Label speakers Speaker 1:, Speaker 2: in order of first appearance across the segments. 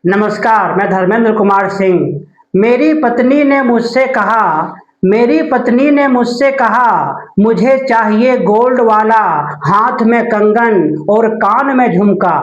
Speaker 1: नमस्कार, मैं धर्मेंद्र कुमार सिंह। मेरी पत्नी ने मुझसे कहा, मुझे चाहिए गोल्ड वाला, हाथ में कंगन और कान में झुमका।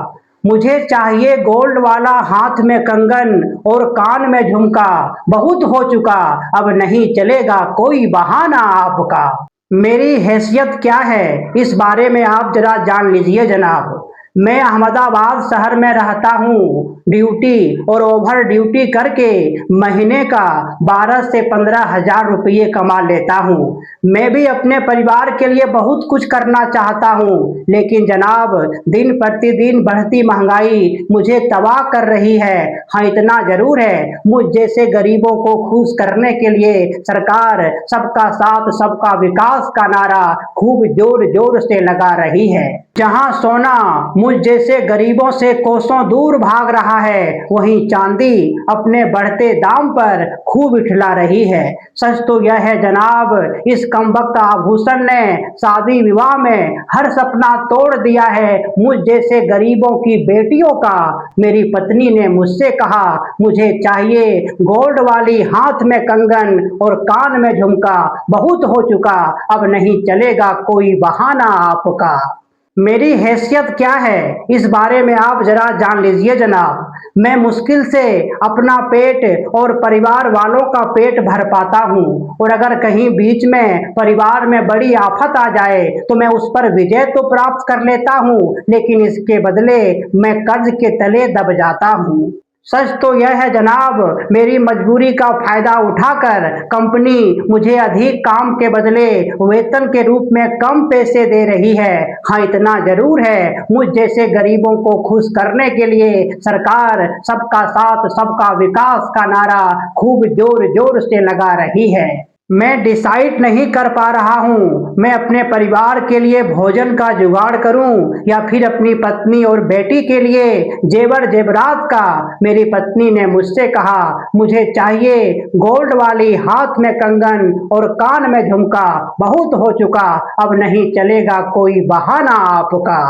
Speaker 1: मुझे चाहिए गोल्ड वाला, हाथ में कंगन और कान में झुमका। बहुत हो चुका, अब नहीं चलेगा कोई बहाना आपका। मेरी हैसियत क्या है, इस बारे में आप जरा जान लीजिए जनाब। मैं अहमदाबाद शहर में रहता हूँ। ड्यूटी और ओवर ड्यूटी करके महीने का 12 से 15 हज़ार रुपये कमा लेता हूँ। मैं भी अपने परिवार के लिए बहुत कुछ करना चाहता हूँ, लेकिन जनाब दिन प्रतिदिन बढ़ती महंगाई मुझे तबाह कर रही है। हाँ, इतना जरूर है, मुझ जैसे गरीबों को खुश करने के लिए सरकार सबका साथ सबका विकास का नारा खूब जोर जोर से लगा रही है। जहां सोना मुझ जैसे गरीबों से कोसों दूर भाग रहा है, वहीं चांदी अपने बढ़ते दाम पर खूब इठला रही है। सच तो यह है जनाब, इस कमबख्त आभूषण ने शादी विवाह में हर सपना तोड़ दिया है मुझ जैसे गरीबों की बेटियों का। मेरी पत्नी ने मुझसे कहा, मुझे चाहिए गोल्ड वाली, हाथ में कंगन और कान में झुमका। बहुत हो चुका, अब नहीं चलेगा कोई बहाना आपका। मेरी हैसियत क्या है, इस बारे में आप जरा जान लीजिए जनाब। मैं मुश्किल से अपना पेट और परिवार वालों का पेट भर पाता हूँ, और अगर कहीं बीच में परिवार में बड़ी आफत आ जाए तो मैं उस पर विजय तो प्राप्त कर लेता हूँ, लेकिन इसके बदले मैं कर्ज के तले दब जाता हूँ। सच तो यह है जनाब, मेरी मजबूरी का फायदा उठाकर कंपनी मुझे अधिक काम के बदले वेतन के रूप में कम पैसे दे रही है। हाँ, इतना जरूर है, मुझ जैसे गरीबों को खुश करने के लिए सरकार सबका साथ सबका विकास का नारा खूब जोर जोर से लगा रही है। मैं डिसाइड नहीं कर पा रहा हूँ, मैं अपने परिवार के लिए भोजन का जुगाड़ करूँ या फिर अपनी पत्नी और बेटी के लिए जेवर जेवरात का। मेरी पत्नी ने मुझसे कहा, मुझे चाहिए गोल्ड वाली, हाथ में कंगन और कान में झुमका। बहुत हो चुका, अब नहीं चलेगा कोई बहाना आपका।